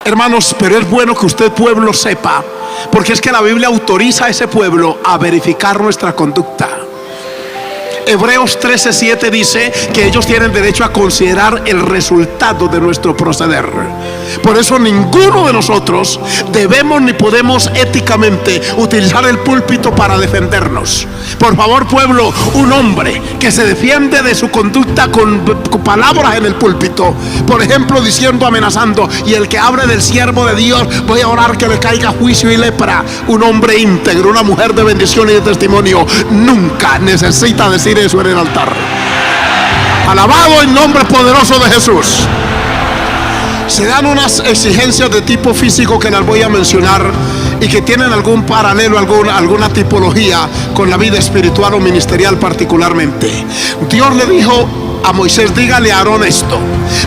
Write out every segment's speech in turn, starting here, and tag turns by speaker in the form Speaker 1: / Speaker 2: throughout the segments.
Speaker 1: Hermanos, pero es bueno que usted, pueblo, sepa, porque es que la Biblia autoriza a ese pueblo a verificar nuestra conducta. Hebreos 13:7 dice que ellos tienen derecho a considerar el resultado de nuestro proceder. Por eso ninguno de nosotros debemos ni podemos éticamente utilizar el púlpito para defendernos. Por favor, pueblo, un hombre que se defiende de su conducta con palabras en el púlpito, por ejemplo diciendo, amenazando, y el que hable del siervo de Dios, voy a orar que le caiga juicio y lepra. Un hombre íntegro, una mujer de bendición y de testimonio, nunca necesita decir eso en el altar. Alabado el nombre poderoso de Jesús. Se dan unas exigencias de tipo físico que las voy a mencionar y que tienen algún paralelo, alguna tipología con la vida espiritual o ministerial particularmente. Dios le dijo a Moisés, dígale a Aarón esto: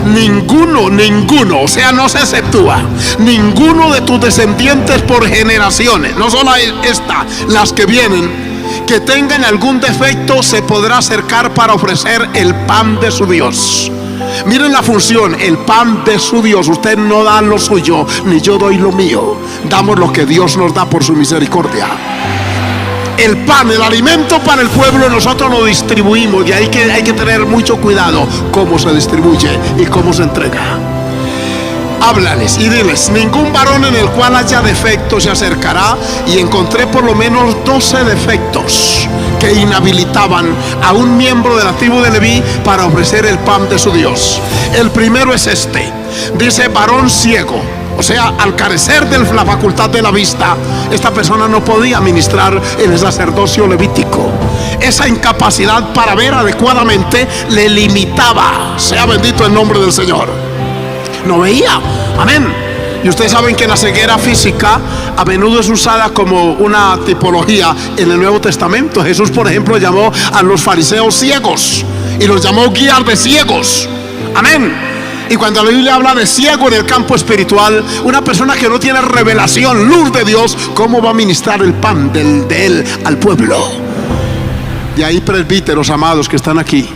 Speaker 1: ninguno, o sea, no se exceptúa, ninguno de tus descendientes por generaciones, no solo esta, las que vienen, que tengan algún defecto, se podrá acercar para ofrecer el pan de su Dios. Miren la función, el pan de su Dios. Usted no da lo suyo, ni yo doy lo mío. Damos lo que Dios nos da por su misericordia. El pan, el alimento para el pueblo, nosotros lo distribuimos. Y hay que tener mucho cuidado cómo se distribuye y cómo se entrega. Háblales y diles: ningún varón en el cual haya defecto se acercará. Y encontré por lo menos 12 defectos que inhabilitaban a un miembro de la tribu de Leví para ofrecer el pan de su Dios. El primero es este: dice varón ciego. O sea, al carecer de la facultad de la vista, esta persona no podía ministrar en el sacerdocio levítico. Esa incapacidad para ver adecuadamente le limitaba. Sea bendito el nombre del Señor. No veía, amén. Y ustedes saben que la ceguera física a menudo es usada como una tipología en el Nuevo Testamento. Jesús, por ejemplo, llamó a los fariseos ciegos y los llamó guías de ciegos, amén. Y cuando la Biblia habla de ciego en el campo espiritual, una persona que no tiene revelación, luz de Dios, ¿cómo va a ministrar el pan de Él al pueblo? Y ahí, presbíteros amados que están aquí,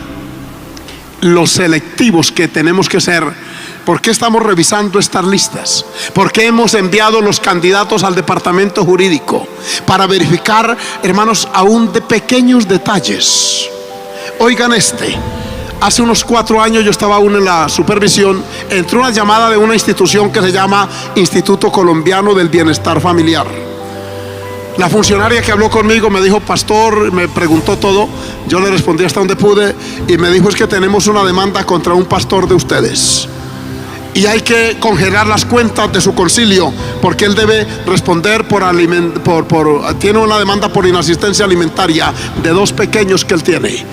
Speaker 1: los selectivos que tenemos que ser. ¿Por qué estamos revisando estas listas? ¿Por qué hemos enviado los candidatos al departamento jurídico? Para verificar, hermanos, aún de pequeños detalles. Oigan este: hace unos 4 años yo estaba aún en la supervisión. Entró una llamada de una institución que se llama Instituto Colombiano del Bienestar Familiar. La funcionaria que habló conmigo me dijo: pastor, me preguntó todo. Yo le respondí hasta donde pude y me dijo: es que tenemos una demanda contra un pastor de ustedes y hay que congelar las cuentas de su concilio porque él debe responder tiene una demanda por inasistencia alimentaria de 2 pequeños que él tiene.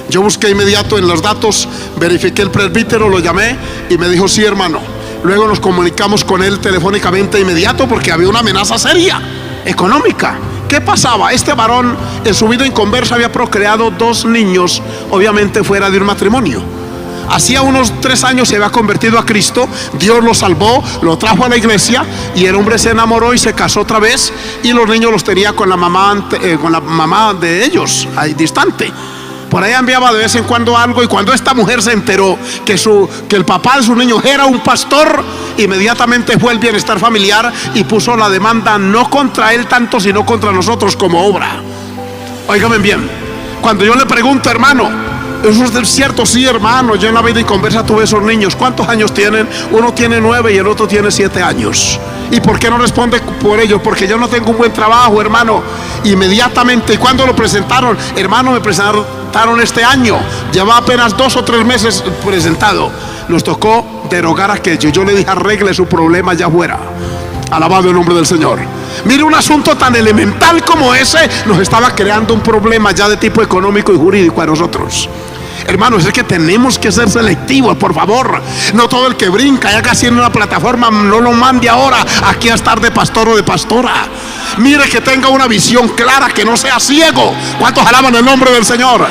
Speaker 1: Yo busqué inmediato en los datos, verifiqué el presbítero, lo llamé y me dijo: sí, hermano. Luego nos comunicamos con él telefónicamente inmediato porque había una amenaza seria económica. ¿Qué pasaba? Este varón en su vida inconversa había procreado 2 niños, obviamente fuera de un matrimonio. Hacía unos 3 años se había convertido a Cristo. Dios lo salvó, lo trajo a la iglesia y el hombre se enamoró y se casó otra vez. Y los niños los tenía con la mamá de ellos, ahí distante. Por ahí enviaba de vez en cuando algo. Y cuando esta mujer se enteró que el papá de sus niños era un pastor, inmediatamente fue el bienestar familiar y puso la demanda no contra él tanto, sino contra nosotros como obra. Óigame bien, cuando yo le pregunto: hermano, ¿eso es cierto? Sí, hermano, yo en la vida y conversa tuve esos niños. ¿Cuántos años tienen? Uno tiene 9 y el otro tiene 7 años. ¿Y por qué no responde por ellos? Porque yo no tengo un buen trabajo, hermano. Inmediatamente. ¿Y cuándo lo presentaron? Hermano, me presentaron este año. Lleva apenas 2 o 3 meses presentado. Nos tocó derogar aquello. Yo le dije: arregle su problema allá afuera. Alabado el nombre del Señor. Mire, un asunto tan elemental como ese nos estaba creando un problema ya de tipo económico y jurídico a nosotros. Hermanos, es que tenemos que ser selectivos, por favor. No todo el que brinca y haga así en una plataforma, no lo mande ahora aquí a estar de pastor o de pastora. Mire, que tenga una visión clara, que no sea ciego. ¿Cuántos alaban el nombre del Señor?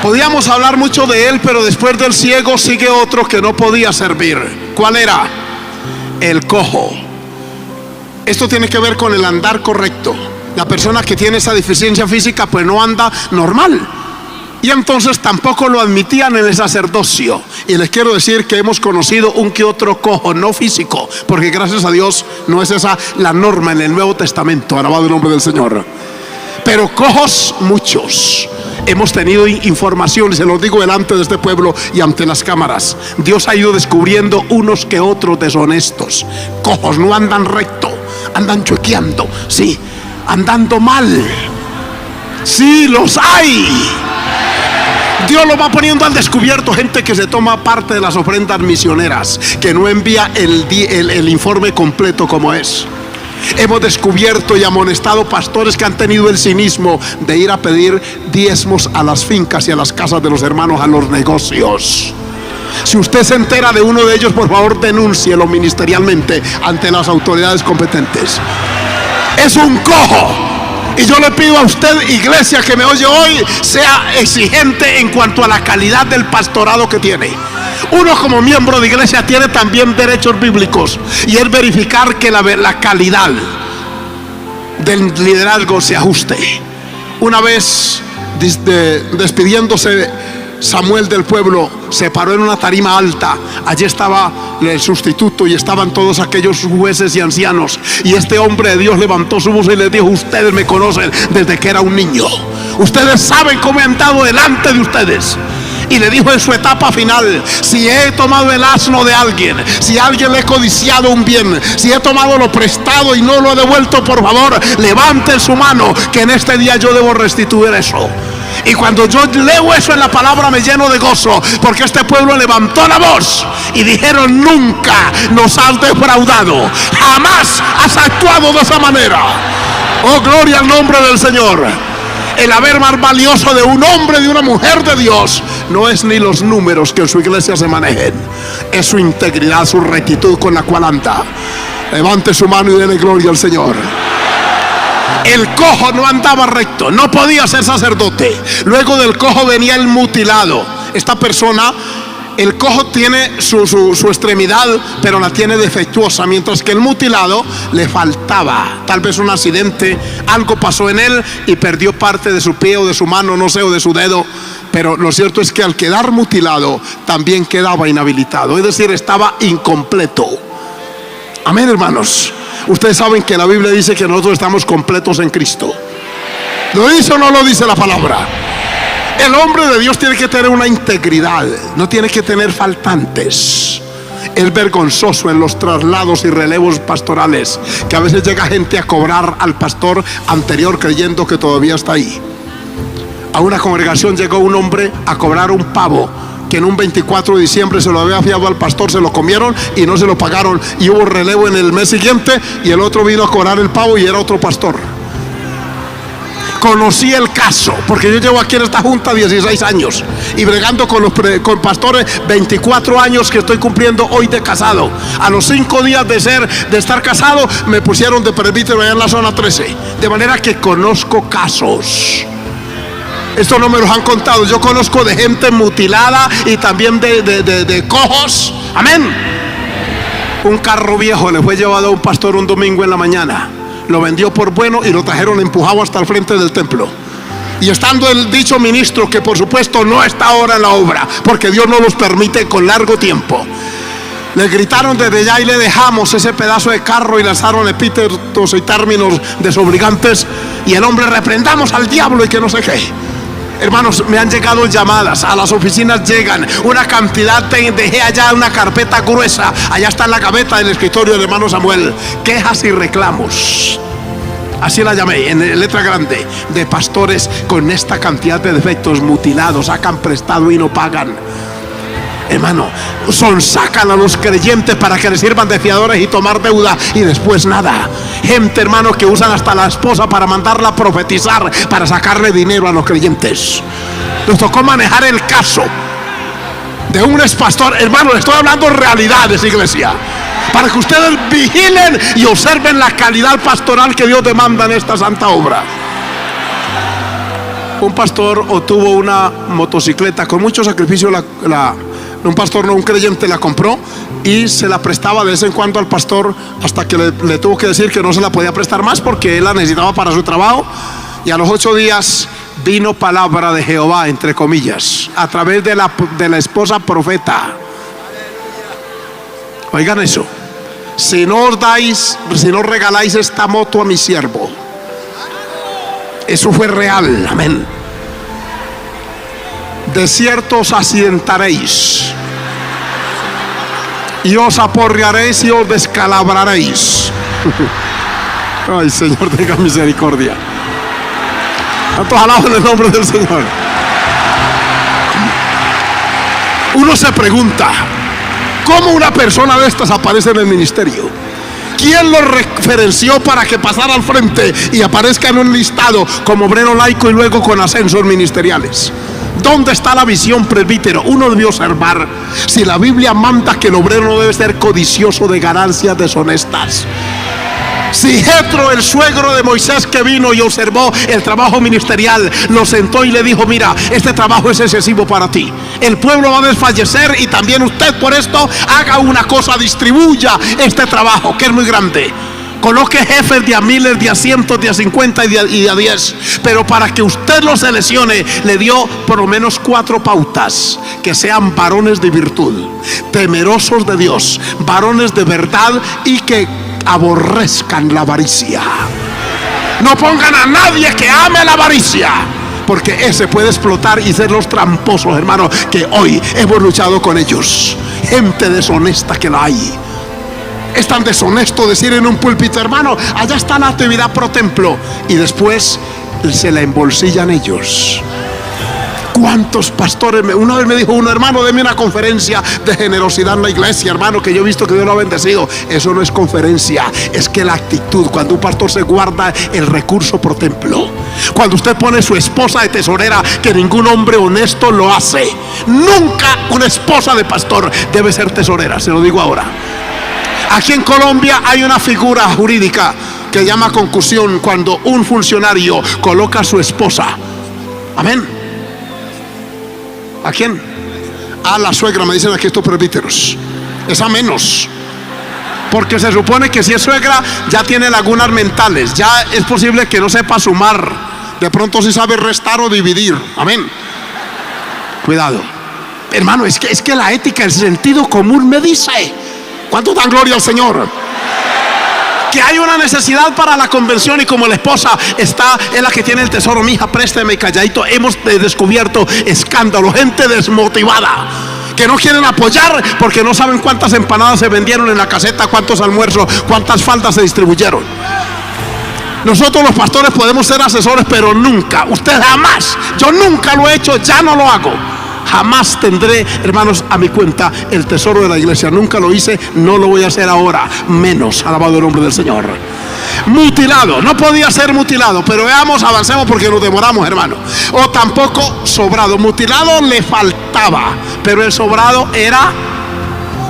Speaker 1: Podíamos hablar mucho de él, pero después del ciego sigue otro que no podía servir. ¿Cuál era? El cojo. Esto tiene que ver con el andar correcto. La persona que tiene esa deficiencia física pues no anda normal. Y entonces tampoco lo admitían en el sacerdocio. Y les quiero decir que hemos conocido un que otro cojo, no físico, porque gracias a Dios no es esa la norma en el Nuevo Testamento, alabado el nombre del Señor. Pero cojos muchos. Hemos tenido información, y se los digo delante de este pueblo y ante las cámaras. Dios ha ido descubriendo unos que otros deshonestos. Cojos, no andan recto, andan chuequeando, sí, andando mal. Sí, los hay. Dios lo va poniendo al descubierto. Gente que se toma parte de las ofrendas misioneras, que no envía el informe completo como es. Hemos descubierto y amonestado pastores que han tenido el cinismo de ir a pedir diezmos a las fincas y a las casas de los hermanos, a los negocios. Si usted se entera de uno de ellos, por favor denúncielo ministerialmente ante las autoridades competentes. Es un cojo. Y yo le pido a usted, iglesia que me oye hoy, sea exigente en cuanto a la calidad del pastorado que tiene. Uno como miembro de iglesia tiene también derechos bíblicos, y es verificar que la calidad del liderazgo se ajuste. Una vez despidiéndose Samuel del pueblo, se paró en una tarima alta. Allí estaba el sustituto y estaban todos aquellos jueces y ancianos. Y este hombre de Dios levantó su voz y les dijo: ustedes me conocen desde que era un niño. Ustedes saben cómo he andado delante de ustedes. Y le dijo en su etapa final: si he tomado el asno de alguien, si a alguien le he codiciado un bien, si he tomado lo prestado y no lo he devuelto, por favor, levanten su mano, que en este día yo debo restituir eso. Y cuando yo leo eso en la palabra me lleno de gozo, porque este pueblo levantó la voz y dijeron: nunca nos has defraudado, jamás has actuado de esa manera. Oh, gloria al nombre del Señor. El haber más valioso de un hombre, de una mujer de Dios, no es ni los números que en su iglesia se manejen, es su integridad, su rectitud con la cual anda. Levante su mano y dele gloria al Señor. El cojo no andaba recto, no podía ser sacerdote. Luego del cojo venía el mutilado. Esta persona, el cojo tiene su extremidad, pero la tiene defectuosa, mientras que el mutilado le faltaba. Tal vez un accidente, algo pasó en él y perdió parte de su pie o de su mano, no sé, o de su dedo. Pero lo cierto es que al quedar mutilado también quedaba inhabilitado, es decir, estaba incompleto. Amén, hermanos. Ustedes saben que la Biblia dice que nosotros estamos completos en Cristo. ¿Lo dice o no lo dice la palabra? El hombre de Dios tiene que tener una integridad, no tiene que tener faltantes. Es vergonzoso en los traslados y relevos pastorales que a veces llega gente a cobrar al pastor anterior creyendo que todavía está ahí. A una congregación llegó un hombre a cobrar un pavo que en un 24 de diciembre se lo había fiado al pastor, se lo comieron y no se lo pagaron, y hubo relevo en el mes siguiente y el otro vino a cobrar el pavo y era otro pastor. Conocí el caso porque yo llevo aquí en esta junta 16 años y bregando con pastores 24 años que estoy cumpliendo hoy de casado. A los 5 días de estar casado me pusieron de presbítero allá en la zona 13, de manera que conozco casos. Esto no me los han contado. Yo conozco de gente mutilada y también de cojos. Amén. Un carro viejo le fue llevado a un pastor un domingo en la mañana. Lo vendió por bueno y lo trajeron empujado hasta el frente del templo. Y estando el dicho ministro, que por supuesto no está ahora en la obra, porque Dios no los permite con largo tiempo, le gritaron desde allá y le dejamos ese pedazo de carro y lanzaron epítetos y términos desobligantes. Y el hombre: reprendamos al diablo y que no sé qué. Hermanos, me han llegado llamadas, a las oficinas llegan una cantidad, dejé allá una carpeta gruesa, allá está en la gaveta del escritorio del hermano Samuel, quejas y reclamos, así la llamé, en letra grande, de pastores con esta cantidad de defectos, mutilados, sacan prestado y no pagan. Hermano, sacan a los creyentes para que les sirvan de fiadores y tomar deuda y después nada. Gente, hermano, que usan hasta la esposa para mandarla a profetizar, para sacarle dinero a los creyentes. Nos tocó manejar el caso de un expastor. Hermano, le estoy hablando realidades, iglesia, para que ustedes vigilen y observen la calidad pastoral que Dios demanda en esta santa obra. Un pastor obtuvo una motocicleta con mucho sacrificio. Un pastor, no, un creyente la compró y se la prestaba de vez en cuando al pastor, hasta que le tuvo que decir que no se la podía prestar más porque él la necesitaba para su trabajo. Y a los 8 días vino palabra de Jehová, entre comillas, a través de la esposa profeta. Oigan eso. Si no regaláis esta moto a mi siervo. Eso fue real, amén. De cierto os accidentaréis y os aporrearéis y os descalabraréis. Ay, Señor, tenga misericordia. ¿Cuántos alaban el nombre del Señor? Uno se pregunta, ¿cómo una persona de estas aparece en el ministerio? ¿Quién lo referenció para que pasara al frente y aparezca en un listado como obrero laico y luego con ascensos ministeriales? ¿Dónde está la visión, presbítero? Uno debe observar si la Biblia manda que el obrero no debe ser codicioso de ganancias deshonestas. Si Jetro, el suegro de Moisés, que vino y observó el trabajo ministerial, lo sentó y le dijo: mira, este trabajo es excesivo para ti, el pueblo va a desfallecer, y también usted por esto haga una cosa, distribuya este trabajo que es muy grande, coloque jefes de a miles, de a cientos, de a 50 y de a 10, pero para que usted lo seleccione, le dio por lo menos 4 pautas: que sean varones de virtud, temerosos de Dios, varones de verdad, y que aborrezcan la avaricia. No pongan a nadie que ame la avaricia, porque ese puede explotar y ser los tramposos, hermanos, que hoy hemos luchado con ellos. Gente deshonesta que la hay. Es tan deshonesto decir en un púlpito: hermano, allá está la actividad pro templo, y después se la embolsillan ellos. ¿Cuántos pastores? Una vez me dijo uno: hermano, deme una conferencia de generosidad en la iglesia, hermano, que yo he visto que Dios lo ha bendecido. Eso no es conferencia, es que la actitud, cuando un pastor se guarda el recurso pro templo, cuando usted pone su esposa de tesorera, que ningún hombre honesto lo hace. Nunca una esposa de pastor debe ser tesorera, se lo digo ahora. Aquí en Colombia hay una figura jurídica que llama concusión, cuando un funcionario coloca a su esposa. Amén. ¿A quién? A la suegra, me dicen aquí estos presbíteros. Es a menos, porque se supone que si es suegra ya tiene lagunas mentales, ya es posible que no sepa sumar, de pronto sí sabe restar o dividir. Amén. Cuidado, hermano, es que la ética, el sentido común me dice. ¿Cuánto dan gloria al Señor? Que hay una necesidad para la convención, y como la esposa es la que tiene el tesoro, mija, présteme, calladito. Hemos descubierto escándalo, gente desmotivada que no quieren apoyar porque no saben cuántas empanadas se vendieron en la caseta, cuántos almuerzos, cuántas faltas se distribuyeron. Nosotros los pastores podemos ser asesores, pero nunca, usted jamás, yo nunca lo he hecho, ya no lo hago. Jamás tendré, hermanos, a mi cuenta el tesoro de la iglesia. Nunca lo hice, no lo voy a hacer ahora, menos. Alabado el nombre del Señor. Mutilado, no podía ser mutilado, pero veamos, avancemos porque nos demoramos, hermano. O tampoco sobrado. Mutilado le faltaba, pero el sobrado era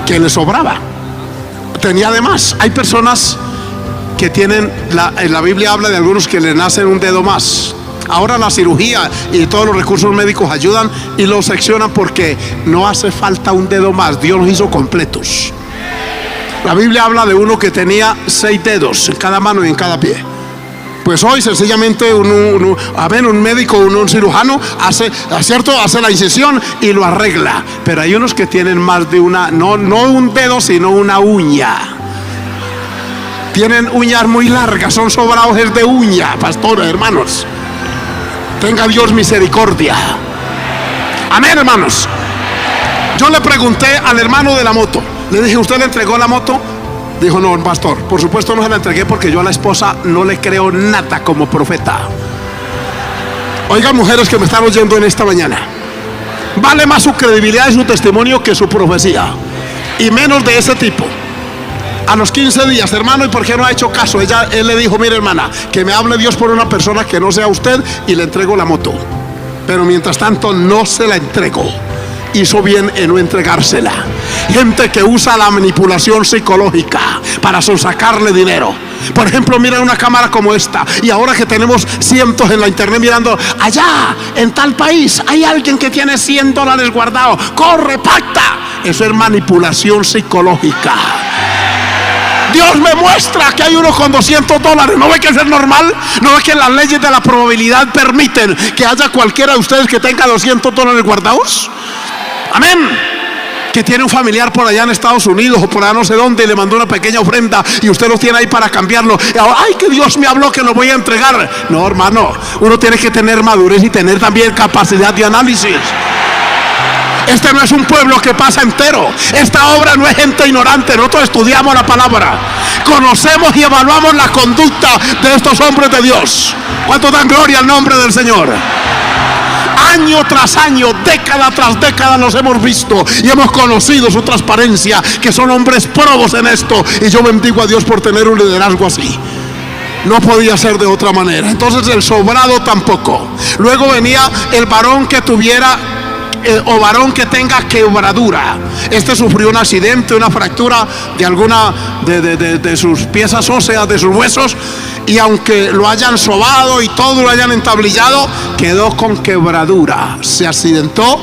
Speaker 1: que le sobraba, tenía de más. Hay personas que tienen, en la Biblia habla de algunos que le nacen un dedo más. Ahora la cirugía y todos los recursos médicos ayudan y lo seccionan porque no hace falta un dedo más. Dios los hizo completos. La Biblia habla de uno que tenía 6 dedos en cada mano y en cada pie. Pues hoy sencillamente un médico, un cirujano hace la incisión y lo arregla. Pero hay unos que tienen más de una, no un dedo, sino una uña. Tienen uñas muy largas, son sobrados de uña, pastores, hermanos. Tenga Dios misericordia. Amén, hermanos. Yo le pregunté al hermano de la moto, le dije: ¿usted le entregó la moto? Dijo: no, pastor, por supuesto no se la entregué, porque yo a la esposa no le creo nada como profeta. Oigan, mujeres que me están oyendo en esta mañana, vale más su credibilidad y su testimonio que su profecía, y menos de ese tipo. A los 15 días, hermano, ¿y por qué no ha hecho caso? Él le dijo: mire, hermana, que me hable Dios por una persona que no sea usted, y le entrego la moto. Pero mientras tanto no se la entregó. Hizo bien en no entregársela. Gente que usa la manipulación psicológica para sacarle dinero. Por ejemplo, miren una cámara como esta, y ahora que tenemos cientos en la internet mirando, allá en tal país hay alguien que tiene $100 guardados, corre, pacta. Eso es manipulación psicológica. Dios me muestra que hay uno con $200. ¿No ve que eso es normal? ¿No ve que las leyes de la probabilidad permiten que haya cualquiera de ustedes que tenga $200 guardados? Amén. Que tiene un familiar por allá en Estados Unidos o por allá no sé dónde y le mandó una pequeña ofrenda y usted los tiene ahí para cambiarlo. Ay, que Dios me habló que lo voy a entregar. No, hermano, uno tiene que tener madurez y tener también capacidad de análisis. Este no es un pueblo que pasa entero. Esta obra no es gente ignorante. Nosotros estudiamos la palabra, conocemos y evaluamos la conducta de estos hombres de Dios. ¿Cuánto dan gloria al nombre del Señor? Año tras año, década tras década los hemos visto y hemos conocido su transparencia, que son hombres probos en esto, y yo bendigo a Dios por tener un liderazgo así. No podía ser de otra manera. Entonces el sobrado tampoco. Luego venía el varón que tuviera o varón que tenga quebradura. Este sufrió un accidente, una fractura de alguna de sus piezas óseas, de sus huesos, y aunque lo hayan sobado y todo lo hayan entablillado, quedó con quebradura, se accidentó.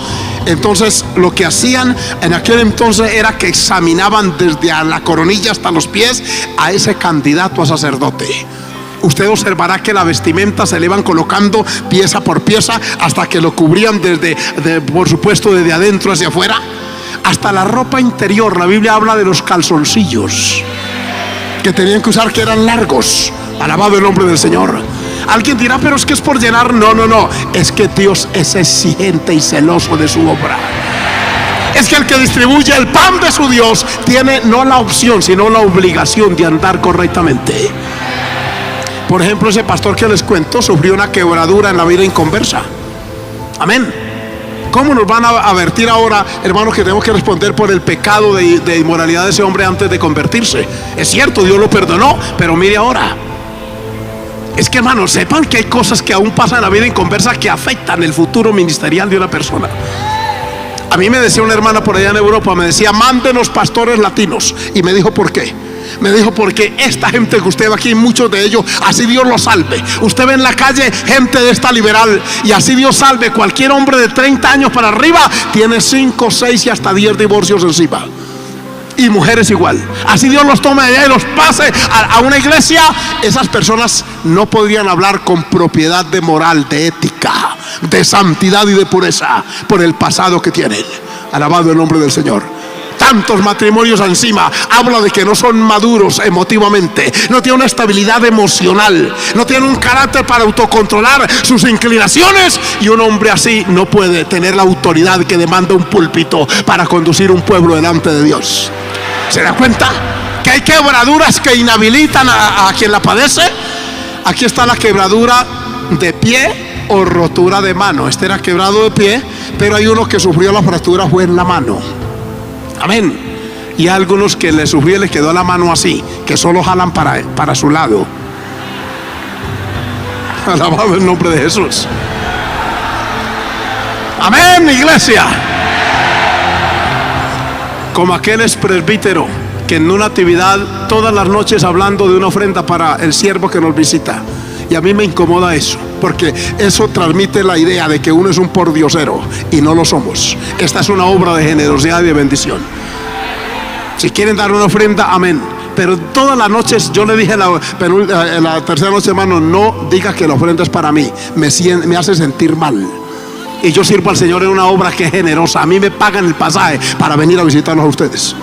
Speaker 1: Entonces lo que hacían en aquel entonces era que examinaban desde a la coronilla hasta los pies a ese candidato a sacerdote. Usted observará que la vestimenta se le iban colocando pieza por pieza hasta que lo cubrían por supuesto desde adentro hacia afuera, hasta la ropa interior. La Biblia habla de los calzoncillos que tenían que usar, que eran largos. Alabado el nombre del Señor. Alguien dirá, pero es que es por llenar. No, es que Dios es exigente y celoso de su obra. Es que el que distribuye el pan de su Dios tiene no la opción, sino la obligación de andar correctamente. Por ejemplo, ese pastor que les cuento sufrió una quebradura en la vida inconversa. Amén. ¿Cómo nos van a advertir ahora, hermanos, que tenemos que responder por el pecado de inmoralidad de ese hombre antes de convertirse? Es cierto, Dios lo perdonó, pero mire ahora. Es que, hermanos, sepan que hay cosas que aún pasan en la vida inconversa que afectan el futuro ministerial de una persona. A mí me decía una hermana por allá en Europa, me decía, mándenos pastores latinos. Y me dijo, ¿por qué? Me dijo, porque esta gente que usted ve aquí, muchos de ellos, así Dios los salve. Usted ve en la calle gente de esta liberal, y así Dios salve. Cualquier hombre de 30 años para arriba tiene 5, 6 y hasta 10 divorcios encima. Y mujeres igual. Así Dios los tome allá y los pase a una iglesia. Esas personas no podrían hablar con propiedad de moral, de ética, de santidad y de pureza, por el pasado que tienen. Alabado el nombre del Señor. Tantos matrimonios encima, habla de que no son maduros emotivamente, no tienen una estabilidad emocional, no tienen un carácter para autocontrolar sus inclinaciones, y un hombre así no puede tener la autoridad que demanda un púlpito para conducir un pueblo delante de Dios. ¿Se da cuenta que hay quebraduras que inhabilitan a quien la padece? Aquí está la quebradura de pie o rotura de mano. Este era quebrado de pie, pero hay uno que sufrió la fractura fue en la mano. Amén. Y a algunos que le sufrió, les quedó la mano así, que solo jalan para su lado. Alabado el nombre de Jesús. Amén, iglesia. Como aquel es presbítero que en una actividad todas las noches hablando de una ofrenda para el siervo que nos visita. Y a mí me incomoda eso, porque eso transmite la idea de que uno es un pordiosero, y no lo somos. Esta es una obra de generosidad y de bendición. Si quieren dar una ofrenda, amén. Pero todas las noches, yo le dije en la tercera noche, hermano, no diga que la ofrenda es para mí, me hace sentir mal. Y yo sirvo al Señor en una obra que es generosa. A mí me pagan el pasaje para venir a visitarlos a ustedes.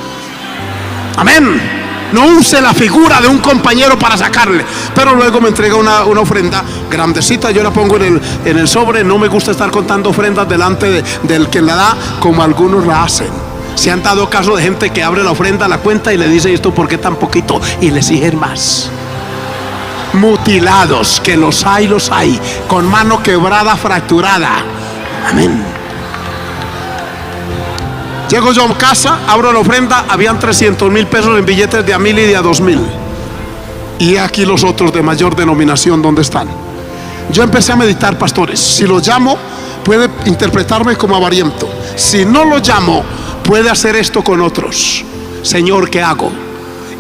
Speaker 1: Amén. No use la figura de un compañero para sacarle. Pero luego me entrega una ofrenda grandecita, yo la pongo en el sobre. No me gusta estar contando ofrendas delante del que la da, como algunos la hacen. Se han dado caso de gente que abre la ofrenda, la cuenta y le dice, ¿esto por qué tan poquito? Y le exigen más. Mutilados, que los hay, con mano quebrada, fracturada. Amén. Llego yo a casa, abro la ofrenda, habían 300,000 pesos en billetes de a 1,000 y de a 2,000. Y aquí los otros de mayor denominación, ¿dónde están? Yo empecé a meditar, pastores. Si lo llamo, puede interpretarme como avariento. Si no lo llamo, puede hacer esto con otros. Señor, ¿qué hago?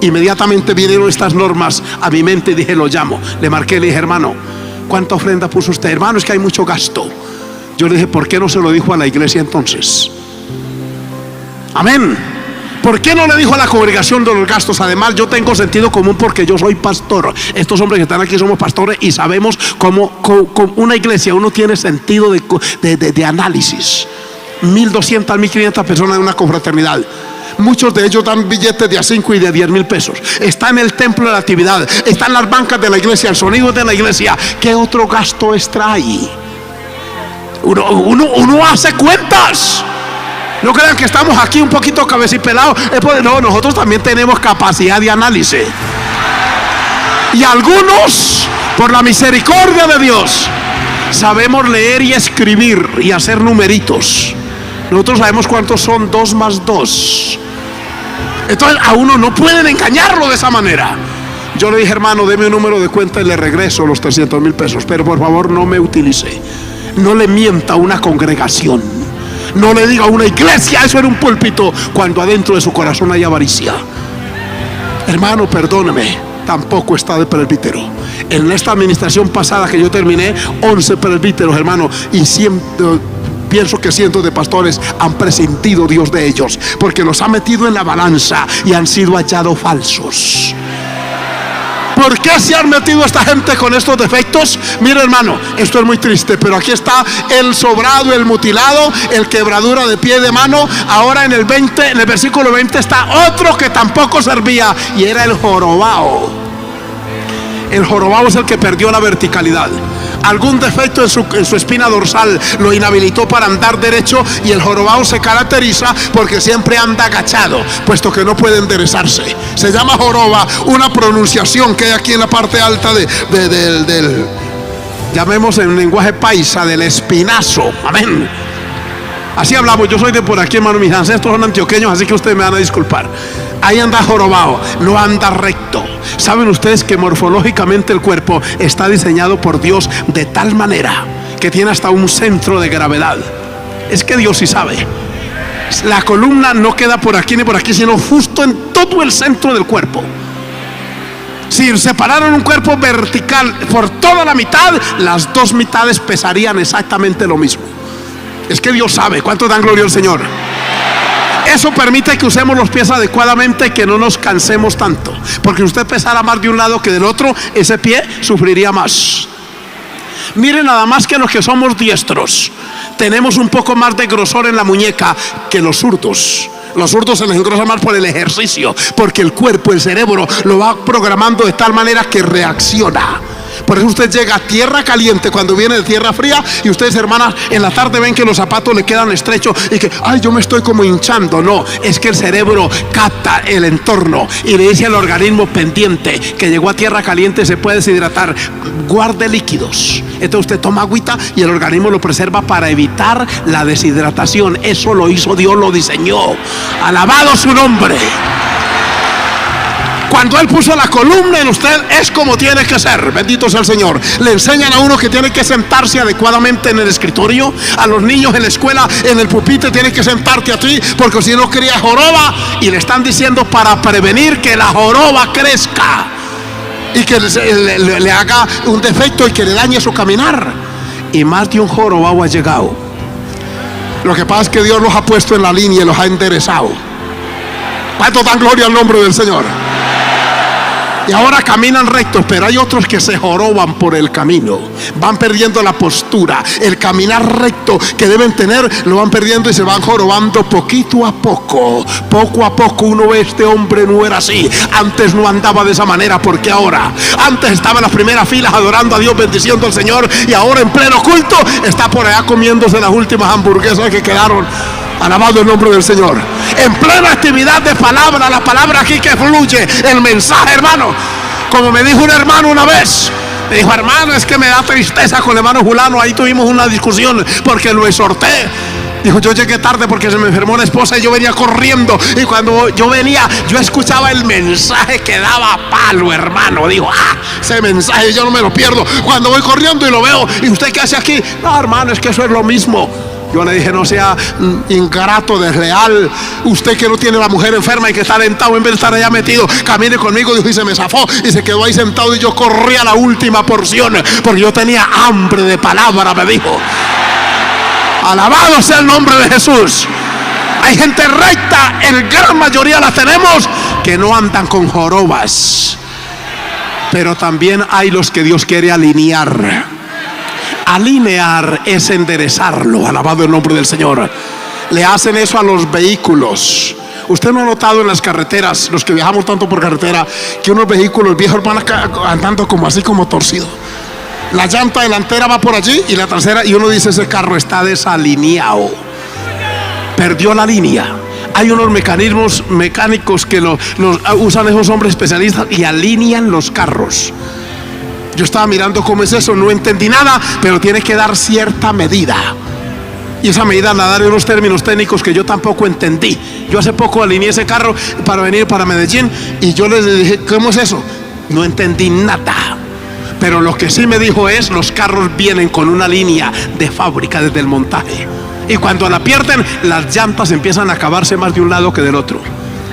Speaker 1: Inmediatamente vinieron estas normas a mi mente y dije, lo llamo. Le marqué, le dije, hermano, ¿cuánta ofrenda puso usted? Hermano, es que hay mucho gasto. Yo le dije, ¿por qué no se lo dijo a la iglesia entonces? Amén. ¿Por qué no le dijo a la congregación de los gastos? Además, yo tengo sentido común porque yo soy pastor. Estos hombres que están aquí somos pastores y sabemos cómo una iglesia uno tiene sentido de análisis. 1.200, 1.500 personas en una confraternidad. Muchos de ellos dan billetes de a 5 y de 10,000 pesos. Está en el templo de la actividad, está en las bancas de la iglesia, el sonido de la iglesia. ¿Qué otro gasto extra hay? Uno hace cuentas. No crean que estamos aquí un poquito cabecipelados. No, nosotros también tenemos capacidad de análisis. Y algunos, por la misericordia de Dios, sabemos leer y escribir y hacer numeritos. Nosotros sabemos cuántos son 2 más 2. Entonces a uno no pueden engañarlo de esa manera. Yo le dije, hermano, deme un número de cuenta y le regreso los 300,000 pesos. Pero por favor no me utilice. No le mienta a una congregación. No le diga a una iglesia, eso era un púlpito, cuando adentro de su corazón hay avaricia. Hermano, perdóneme, tampoco está de presbítero. En esta administración pasada que yo terminé, 11 presbíteros, hermano, y pienso que cientos de pastores han prescindido Dios de ellos, porque los ha metido en la balanza y han sido hallados falsos. ¿Por qué se han metido esta gente con estos defectos? Mira, hermano, esto es muy triste, pero aquí está el sobrado, el mutilado, el quebradura de pie y de mano. Ahora en el versículo 20 está otro que tampoco servía, y era el jorobado. El jorobado es el que perdió la verticalidad. Algún defecto en su espina dorsal lo inhabilitó para andar derecho, y el jorobado se caracteriza porque siempre anda agachado, puesto que no puede enderezarse. Se llama joroba, una pronunciación que hay aquí en la parte alta del llamemos en lenguaje paisa, del espinazo. Amén. Así hablamos. Yo soy de por aquí, hermano. Mis ancestros son antioqueños, así que ustedes me van a disculpar. Ahí anda jorobado, no anda recto. ¿Saben ustedes que morfológicamente el cuerpo está diseñado por Dios de tal manera que tiene hasta un centro de gravedad? Es que Dios sí sabe. La columna no queda por aquí ni por aquí, sino justo en todo el centro del cuerpo. Si separaron un cuerpo vertical por toda la mitad, las dos mitades pesarían exactamente lo mismo. Es que Dios sabe. ¿Cuánto dan gloria al Señor? Eso permite que usemos los pies adecuadamente, que no nos cansemos tanto, porque si usted pesara más de un lado que del otro, ese pie sufriría más. Miren, nada más que los que somos diestros tenemos un poco más de grosor en la muñeca que los zurdos. Los zurdos se les engrosa más por el ejercicio, porque el cuerpo, el cerebro lo va programando de tal manera que reacciona. Por eso usted llega a tierra caliente cuando viene de tierra fría, y ustedes, hermanas, en la tarde ven que los zapatos le quedan estrechos y que, ay, yo me estoy como hinchando. No, es que el cerebro capta el entorno y le dice al organismo pendiente que llegó a tierra caliente, se puede deshidratar, guarde líquidos. Entonces usted toma agüita y el organismo lo preserva para evitar la deshidratación. Eso lo hizo Dios, lo diseñó. Alabado su nombre. Cuando Él puso la columna en usted, es como tiene que ser. Bendito sea el Señor. Le enseñan a uno que tiene que sentarse adecuadamente en el escritorio. A los niños en la escuela, en el pupitre, tiene que sentarte a ti, porque si no cría joroba. Y le están diciendo para prevenir que la joroba crezca y que le haga un defecto y que le dañe su caminar. Y más de un jorobado ha llegado. Lo que pasa es que Dios los ha puesto en la línea y los ha enderezado. ¿Cuánto dan gloria al nombre del Señor? Y ahora caminan rectos, pero hay otros que se joroban por el camino. Van perdiendo la postura. El caminar recto que deben tener lo van perdiendo y se van jorobando poquito a poco. Poco a poco uno ve, este hombre no era así. Antes no andaba de esa manera, porque ahora, antes estaba en las primeras filas adorando a Dios, bendiciendo al Señor, y ahora en pleno culto está por allá comiéndose las últimas hamburguesas que quedaron. Alabado el nombre del Señor. En plena actividad de palabra, la palabra aquí que fluye, el mensaje, hermano. Como me dijo un hermano una vez, me dijo, hermano, es que me da tristeza con el hermano Julano. Ahí tuvimos una discusión porque lo exhorté. Dijo, yo llegué tarde porque se me enfermó la esposa y yo venía corriendo, y cuando yo venía, yo escuchaba el mensaje que daba palo, hermano. Dijo, ese mensaje yo no me lo pierdo. Cuando voy corriendo y lo veo, ¿y usted qué hace aquí? No, hermano, es que eso es lo mismo. Yo le dije, no sea ingrato, desleal. Usted que no tiene la mujer enferma y que está alentado, en vez de estar allá metido, camine conmigo. Dijo, y se me zafó y se quedó ahí sentado, y yo corrí a la última porción porque yo tenía hambre de palabra, me dijo. Alabado sea el nombre de Jesús. Hay gente recta, en gran mayoría la tenemos, que no andan con jorobas. Pero también hay los que Dios quiere alinear. Alinear es enderezarlo. Alabado el nombre del Señor. Le hacen eso a los vehículos. Usted no ha notado en las carreteras, los que viajamos tanto por carretera, que unos vehículos viejos van andando como así, como torcido. La llanta delantera va por allí y la trasera, y uno dice: ese carro está desalineado, perdió la línea. Hay unos mecanismos mecánicos que los usan esos hombres especialistas y alinean los carros. Yo estaba mirando cómo es eso, no entendí nada, pero tiene que dar cierta medida. Y esa medida la dan en unos términos técnicos que yo tampoco entendí. Yo hace poco alineé ese carro para venir para Medellín y yo les dije: ¿cómo es eso? No entendí nada. Pero lo que sí me dijo es: los carros vienen con una línea de fábrica desde el montaje. Y cuando la pierden, las llantas empiezan a acabarse más de un lado que del otro.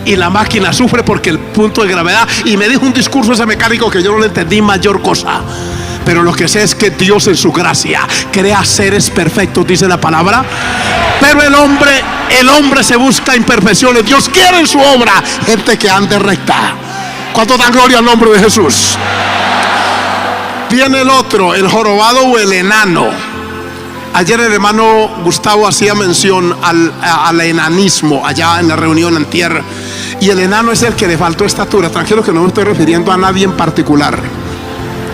Speaker 1: Y la máquina sufre porque el punto de gravedad. Y me dijo un discurso ese mecánico que yo no le entendí mayor cosa. Pero lo que sé es que Dios en su gracia crea seres perfectos, dice la palabra. Pero el hombre se busca imperfecciones. Dios quiere en su obra gente que ande recta. ¿Cuánto dan gloria al nombre de Jesús? Viene el otro, el jorobado o el enano. Ayer el hermano Gustavo hacía mención al enanismo allá en la reunión antier. Y el enano es el que le faltó estatura. Tranquilo que no me estoy refiriendo a nadie en particular.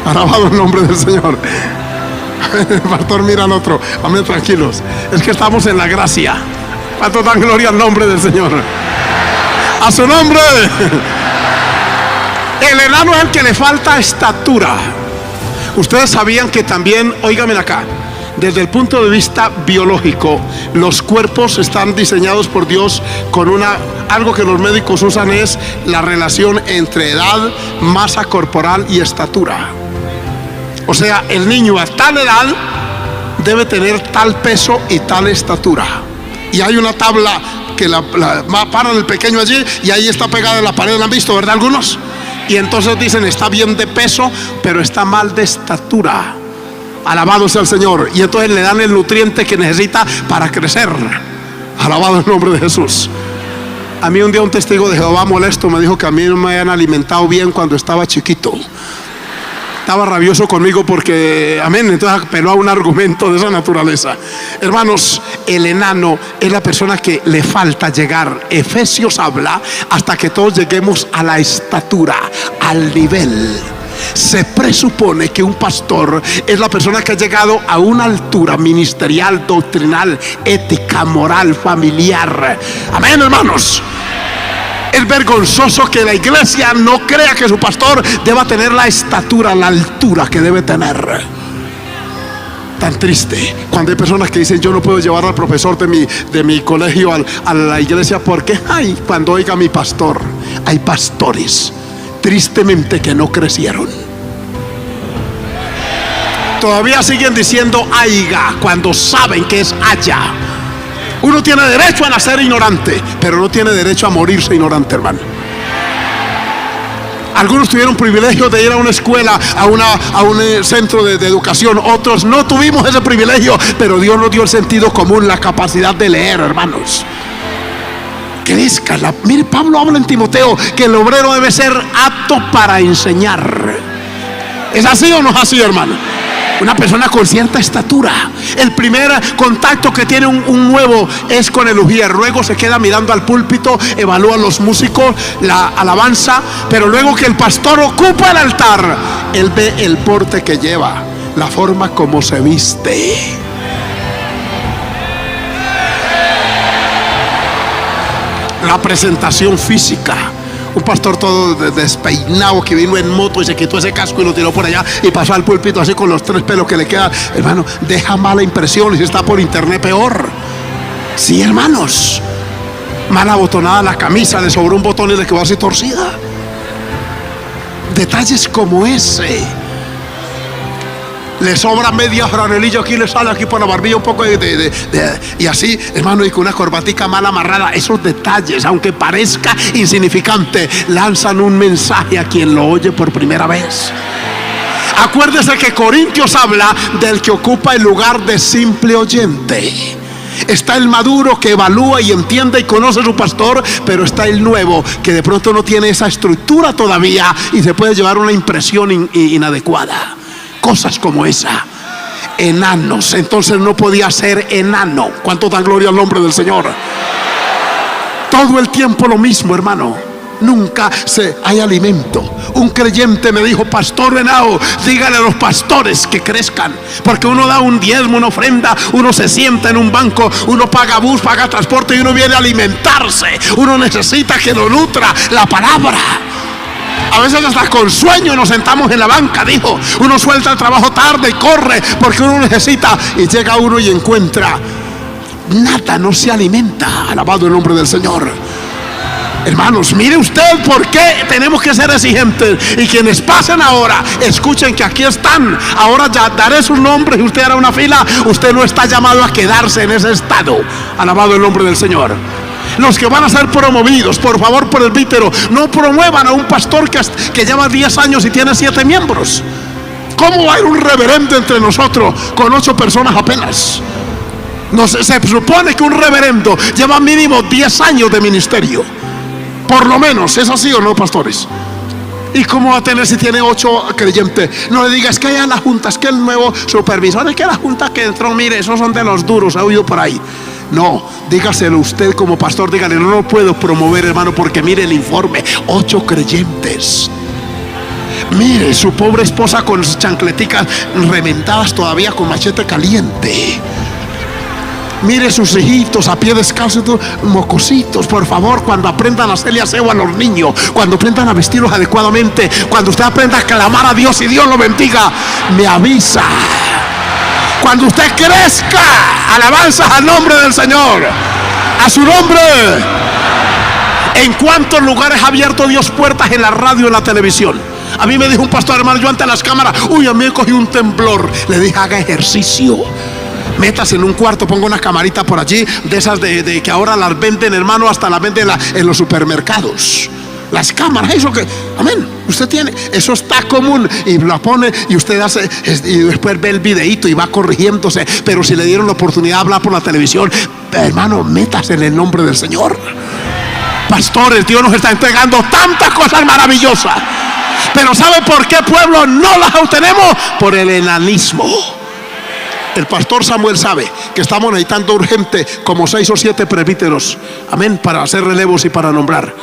Speaker 1: Alabado el nombre del Señor. El pastor mira al otro. Amén, tranquilos. Es que estamos en la gracia. ¿Cuánto dan gloria al nombre del Señor? A su nombre. El enano es el que le falta estatura. Ustedes sabían que también, óigame acá, desde el punto de vista biológico, los cuerpos están diseñados por Dios con algo que los médicos usan, es la relación entre edad, masa corporal y estatura. O sea, el niño a tal edad debe tener tal peso y tal estatura. Y hay una tabla que paran el pequeño allí y ahí está pegada en la pared. ¿La han visto, verdad, algunos? Y entonces dicen: está bien de peso, pero está mal de estatura. Alabado sea el Señor. Y entonces le dan el nutriente que necesita para crecer. Alabado el nombre de Jesús. A mí un día un testigo de Jehová molesto me dijo que a mí no me habían alimentado bien cuando estaba chiquito. Estaba rabioso conmigo porque, amén, entonces apeló a un argumento de esa naturaleza. Hermanos, el enano es la persona que le falta llegar. Efesios habla hasta que todos lleguemos a la estatura, al nivel. Se presupone que un pastor es la persona que ha llegado a una altura ministerial, doctrinal, ética, moral, familiar. Amén, hermanos. Es vergonzoso que la iglesia no crea que su pastor deba tener la estatura, la altura que debe tener. Tan triste cuando hay personas que dicen: yo no puedo llevar al profesor de mi colegio a la iglesia porque, cuando oiga a mi pastor. Hay pastores tristemente que no crecieron. Todavía siguen diciendo aiga cuando saben que es haya. Uno tiene derecho a nacer ignorante, pero no tiene derecho a morirse ignorante, hermano. Algunos tuvieron privilegio de ir a una escuela, a un centro de educación. Otros no tuvimos ese privilegio, pero Dios nos dio el sentido común, la capacidad de leer, hermanos. Crezca. Mire, Pablo habla en Timoteo que el obrero debe ser apto para enseñar. ¿Es así o no es así, hermano? Una persona con cierta estatura. El primer contacto que tiene un nuevo es con el ujier. Luego se queda mirando al púlpito, evalúa a los músicos, la alabanza. Pero luego que el pastor ocupa el altar, él ve el porte que lleva, la forma como se viste. La presentación física. Un pastor todo despeinado que vino en moto y se quitó ese casco y lo tiró por allá y pasó al púlpito así con los 3 pelos que le quedan. Hermano, deja mala impresión. Y si está por internet, peor. Sí, hermanos. Mal abotonada la camisa, le sobró un botón y le quedó así torcida. Detalles como ese. Le sobra media franelilla aquí, le sale aquí por la barbilla un poco y así, hermano, y con una corbatica mal amarrada. Esos detalles, aunque parezca insignificante, lanzan un mensaje a quien lo oye por primera vez. Acuérdese que Corintios habla del que ocupa el lugar de simple oyente. Está el maduro que evalúa y entiende y conoce a su pastor, pero está el nuevo que de pronto no tiene esa estructura todavía y se puede llevar una impresión inadecuada. Cosas como esa. Enanos. Entonces no podía ser enano. ¿Cuánto dan gloria al nombre del Señor? Todo el tiempo lo mismo, hermano. Nunca hay alimento. Un creyente me dijo: pastor Henao, dígale a los pastores que crezcan, porque uno da un diezmo, una ofrenda, uno se sienta en un banco, uno paga bus, paga transporte y uno viene a alimentarse. Uno necesita que lo nutra la palabra. A veces hasta con sueño nos sentamos en la banca, dijo. Uno suelta el trabajo tarde y corre porque uno necesita, y llega uno y encuentra nada, no se alimenta. Alabado el nombre del Señor. Hermanos, mire usted por qué tenemos que ser exigentes. Y quienes pasen ahora, escuchen que aquí están. Ahora ya daré sus nombres y usted hará una fila. Usted no está llamado a quedarse en ese estado. Alabado el nombre del Señor. Los que van a ser promovidos, por favor, presbítero, no promuevan a un pastor que lleva 10 años y tiene 7 miembros. ¿Cómo hay un reverendo entre nosotros con 8 personas apenas? Se supone que un reverendo lleva mínimo 10 años de ministerio, por lo menos. ¿Es así o no, pastores? ¿Y cómo va a tener si tiene 8 creyentes? No le digas que hay en la junta, es que el nuevo supervisor, es que la junta que entró, mire, esos son de los duros, he oído por ahí. No, dígaselo usted como pastor, dígale: no lo puedo promover, hermano, porque mire el informe, 8 creyentes. Mire su pobre esposa con sus chancleticas reventadas todavía con machete caliente. Mire sus hijitos a pie descalzo, mocositos. Por favor, cuando aprendan a hacerle aseo a los niños, cuando aprendan a vestirlos adecuadamente, cuando usted aprenda a clamar a Dios y Dios lo bendiga, me avisa. Cuando usted crezca, alabanzas al nombre del Señor, a su nombre. ¿En cuántos lugares ha abierto Dios puertas en la radio y en la televisión? A mí me dijo un pastor, hermano, yo ante las cámaras, a mí me cogí un temblor. Le dije: haga ejercicio. Métase en un cuarto, ponga una camarita por allí, de esas de que ahora las venden, hermano, hasta las venden en los supermercados. Las cámaras, eso que, amén, usted tiene, eso está común, y la pone y usted hace, y después ve el videíto y va corrigiéndose. Pero si le dieron la oportunidad de hablar por la televisión, hermano, métase en el nombre del Señor. Pastores, Dios nos está entregando tantas cosas maravillosas, pero ¿sabe por qué, pueblo, no las obtenemos? Por el enanismo. El pastor Samuel sabe que estamos necesitando urgente como 6 o 7 presbíteros, amén, para hacer relevos y para nombrar.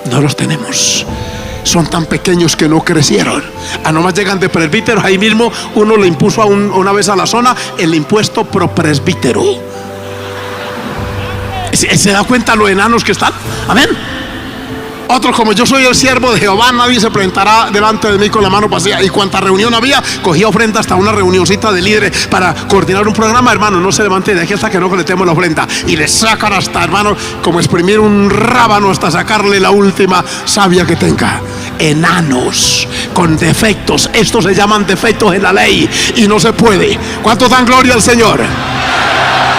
Speaker 1: No los tenemos. Son tan pequeños que no crecieron. Nomás llegan de presbíteros. Ahí mismo uno le impuso una vez a la zona el impuesto pro presbítero. ¿Se da cuenta lo enanos que están? Amén. Otros: como yo soy el siervo de Jehová, nadie se presentará delante de mí con la mano vacía. Y cuanta reunión había, cogía ofrenda, hasta una reunioncita de líderes para coordinar un programa. Hermano, no se levante de aquí hasta que no coletemos la ofrenda. Y le sacan hasta, hermano, como exprimir un rábano hasta sacarle la última savia que tenga. Enanos con defectos. Estos se llaman defectos en la ley y no se puede. ¿Cuántos dan gloria al Señor?